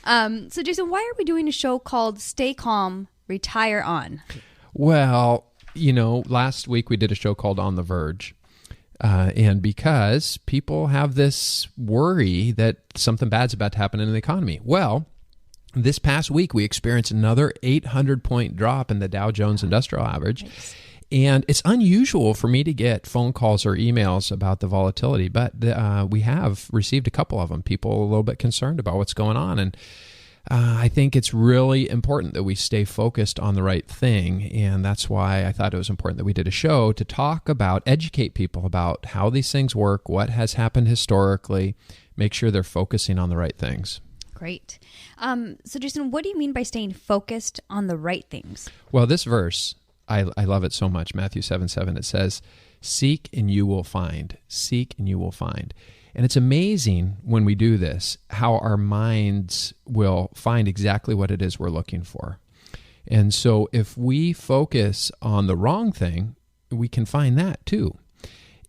So Jason, why are we doing a show called Stay Calm, Retire On? Well, last week we did a show called On the Verge. And because people have this worry that something bad's about to happen in the economy. Well, this past week we experienced another 800-point drop in the Dow Jones Industrial Average. Nice. And it's unusual for me to get phone calls or emails about the volatility, but we have received a couple of them. People a little bit concerned about what's going on. And I think it's really important that we stay focused on the right thing. And that's why I thought it was important that we did a show to talk about, educate people about how these things work, what has happened historically, make sure they're focusing on the right things. Great. So Jason, what do you mean by staying focused on the right things? Well, this verse, I love it so much. Matthew 7:7, it says, "Seek and you will find. Seek and you will find." And it's amazing when we do this, how our minds will find exactly what it is we're looking for. And so if we focus on the wrong thing, we can find that too.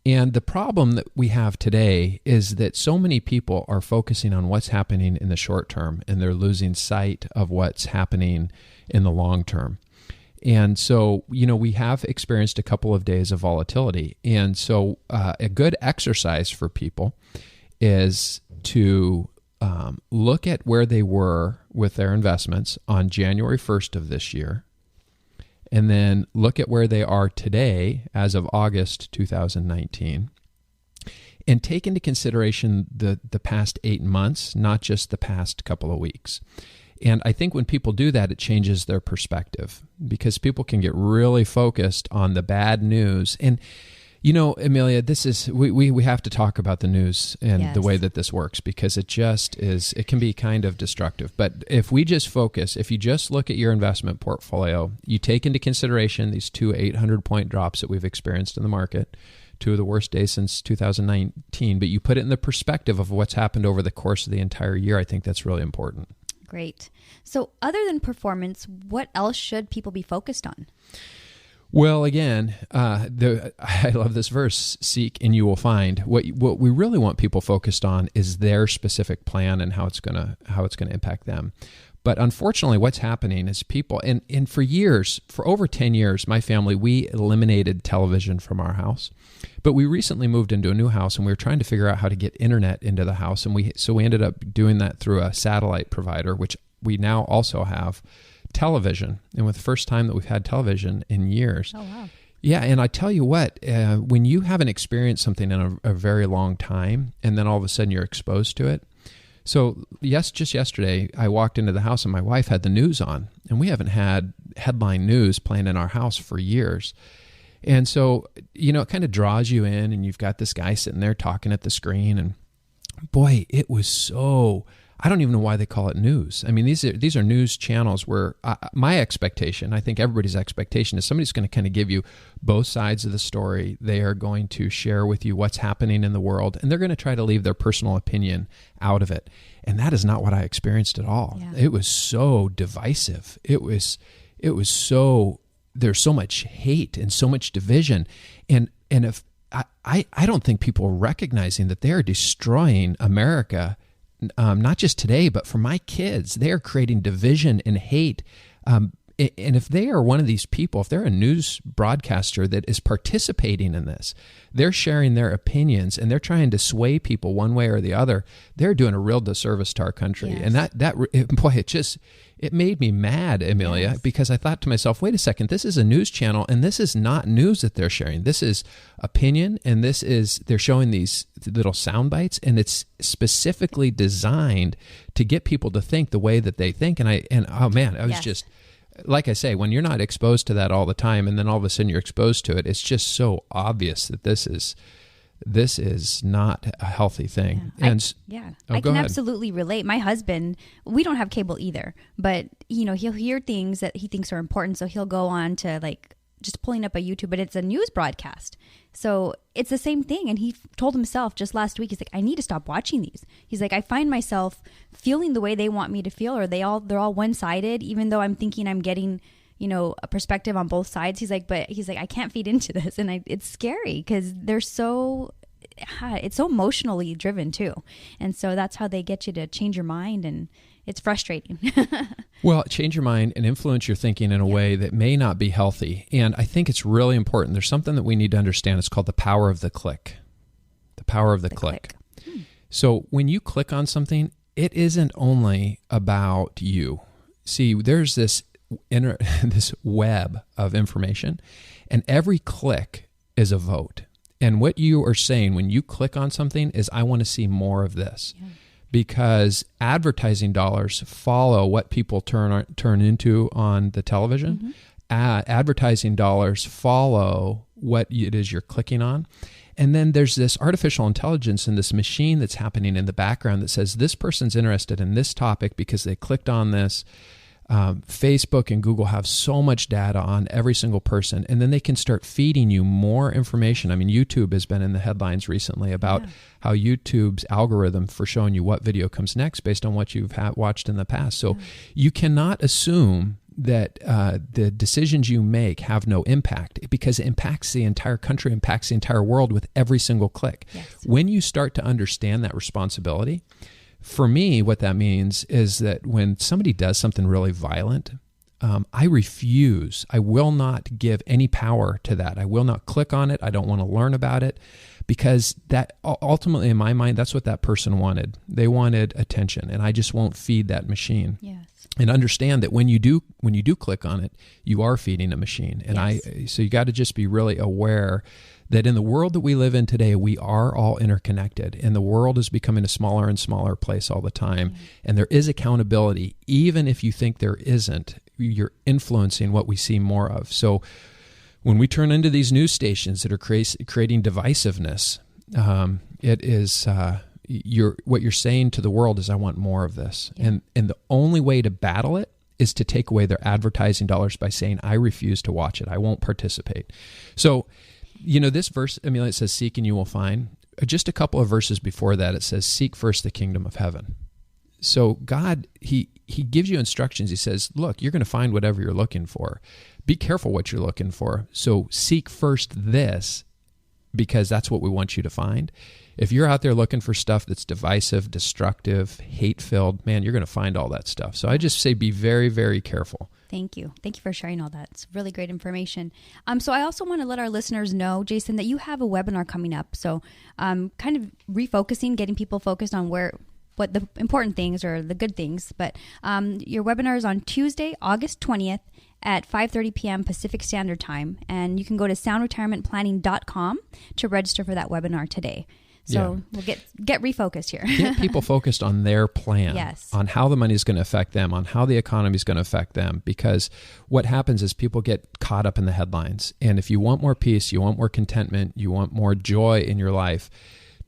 And the problem that we have today is that so many people are focusing on what's happening in the short term, and they're losing sight of what's happening in the long term. And so, we have experienced a couple of days of volatility. And so a good exercise for people is to look at where they were with their investments on January 1st of this year, and then look at where they are today as of August 2019, and take into consideration the past 8 months, not just the past couple of weeks. And I think when people do that, it changes their perspective, because people can get really focused on the bad news. And, Emilia, this is, we have to talk about the news and the way that this works, because it can be kind of destructive. But if we just focus, if you just look at your investment portfolio, you take into consideration these two 800-point drops that we've experienced in the market, two of the worst days since 2019, but you put it in the perspective of what's happened over the course of the entire year, I think that's really important. Great. So other than performance, what else should people be focused on? Well, again, I love this verse, seek and you will find. What we really want people focused on is their specific plan and how it's going to impact them. But unfortunately, what's happening is people, and for over 10 years, my family, we eliminated television from our house. But we recently moved into a new house, and we were trying to figure out how to get internet into the house. And we ended up doing that through a satellite provider, which we now also have television. And with the first time that we've had television in years. Oh, wow. Yeah, and I tell you what, when you haven't experienced something in a very long time, and then all of a sudden you're exposed to it. So just yesterday, I walked into the house and my wife had the news on, and we haven't had headline news playing in our house for years. And so, it kind of draws you in, and you've got this guy sitting there talking at the screen, and boy, it was so, I don't even know why they call it news. I mean, these are news channels where my expectation, I think everybody's expectation, is somebody's going to kind of give you both sides of the story. They are going to share with you what's happening in the world, and they're going to try to leave their personal opinion out of it. And that is not what I experienced at all. Yeah. It was so divisive. It was so, there's so much hate and so much division. And if I don't think people are recognizing that they are destroying America, not just today, but for my kids. They are creating division and hate. And if they are one of these people, if they're a news broadcaster that is participating in this, they're sharing their opinions and they're trying to sway people one way or the other, they're doing a real disservice to our country. Yes. And boy, it made me mad, Emilia, yes. Because I thought to myself, wait a second, this is a news channel, and this is not news that they're sharing. This is opinion, and they're showing these little sound bites, and it's specifically designed to get people to think the way that they think. And oh man, I was yes. just, like I say, when you're not exposed to that all the time, and then all of a sudden you're exposed to it, it's just so obvious that this is not a healthy thing. Yeah. I can absolutely relate. My husband, we don't have cable either, but he'll hear things that he thinks are important. So he'll go on to just pulling up a YouTube, but it's a news broadcast. So it's the same thing. And he told himself just last week, he's like, I need to stop watching these. He's like, I find myself feeling the way they want me to feel, or they're all one-sided, even though I'm thinking I'm getting, a perspective on both sides. He's like, I can't feed into this. And it's scary because they're so, it's so emotionally driven too. And so that's how they get you to change your mind, and it's frustrating. Well, change your mind and influence your thinking in a way that may not be healthy. And I think it's really important. There's something that we need to understand. It's called the power of the click. The power of the click. So when you click on something, it isn't only about you. See, there's this web of information, and every click is a vote. And what you are saying when you click on something is, I want to see more of this. Yeah. Because advertising dollars follow what people turn into on the television. Advertising dollars follow what it is you're clicking on. And then there's this artificial intelligence and this machine that's happening in the background that says this person's interested in this topic because they clicked on this. Facebook and Google have so much data on every single person, and then they can start feeding you more information. I mean, YouTube has been in the headlines recently about how YouTube's algorithm for showing you what video comes next based on what you've watched in the past. So you cannot assume that the decisions you make have no impact, because it impacts the entire country, impacts the entire world with every single click. Yes. When you start to understand that responsibility, for me, what that means is that when somebody does something really violent, I refuse. I will not give any power to that. I will not click on it. I don't want to learn about it, because that ultimately, in my mind, that's what that person wanted. They wanted attention, and I just won't feed that machine. Yes. And understand that when you do click on it, you are feeding a machine. And so you got to just be really aware that in the world that we live in today, we are all interconnected, and the world is becoming a smaller and smaller place all the time. And there is accountability. Even if you think there isn't, you're influencing what we see more of. So when we turn into these news stations that are creating divisiveness, it is what you're saying to the world is, I want more of this. And the only way to battle it is to take away their advertising dollars by saying, I refuse to watch it. I won't participate. So, this verse, Emilia, it says, seek and you will find. Just a couple of verses before that, it says, seek first the kingdom of heaven. So God, he gives you instructions. He says, look, you're going to find whatever you're looking for. Be careful what you're looking for. So seek first this, because that's what we want you to find. If you're out there looking for stuff that's divisive, destructive, hate-filled, man, you're going to find all that stuff. So I just say be very, very careful. Thank you. Thank you for sharing all that. It's really great information. So I also want to let our listeners know, Jason, that you have a webinar coming up. So kind of refocusing, getting people focused on what the important things or the good things. But your webinar is on Tuesday, August 20th at 5:30 p.m. Pacific Standard Time. And you can go to soundretirementplanning.com to register for that webinar today. So we'll get refocused here. Get people focused on their plan, on how the money is going to affect them, on how the economy is going to affect them. Because what happens is people get caught up in the headlines. And if you want more peace, you want more contentment, you want more joy in your life,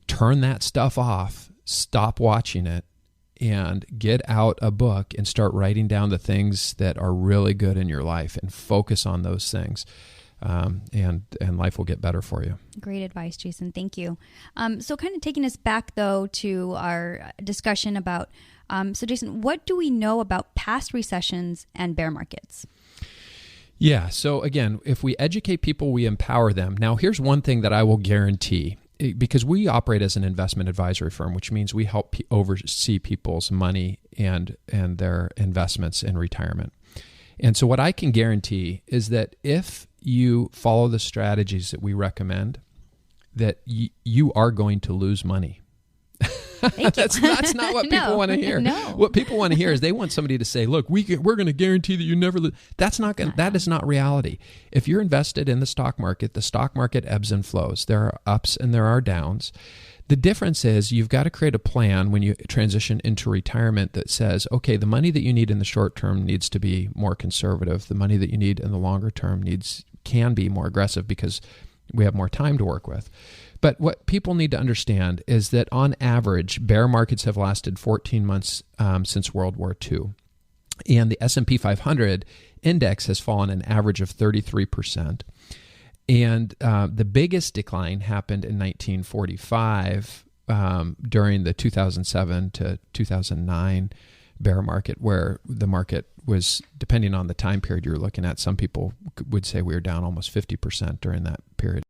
turn that stuff off, stop watching it, and get out a book and start writing down the things that are really good in your life and focus on those things. And life will get better for you. Great advice, Jason. Thank you. So kind of taking us back, though, to our discussion about, so Jason, what do we know about past recessions and bear markets? Yeah. So again, if we educate people, we empower them. Now, here's one thing that I will guarantee, because we operate as an investment advisory firm, which means we help oversee people's money and their investments in retirement. And so what I can guarantee is that if you follow the strategies that we recommend, that you are going to lose money. That's not what people want to hear. No. What people want to hear is they want somebody to say, look, we're going to guarantee that you never lose. That is not reality. If you're invested in the stock market ebbs and flows. There are ups and there are downs. The difference is you've got to create a plan when you transition into retirement that says, okay, the money that you need in the short term needs to be more conservative. The money that you need in the longer term can be more aggressive because we have more time to work with. But what people need to understand is that on average, bear markets have lasted 14 months since World War II. And the S&P 500 index has fallen an average of 33%. And the biggest decline happened in 1945 during the 2007 to 2009 bear market, where the market was, depending on the time period you're looking at, some people would say we were down almost 50% during that period.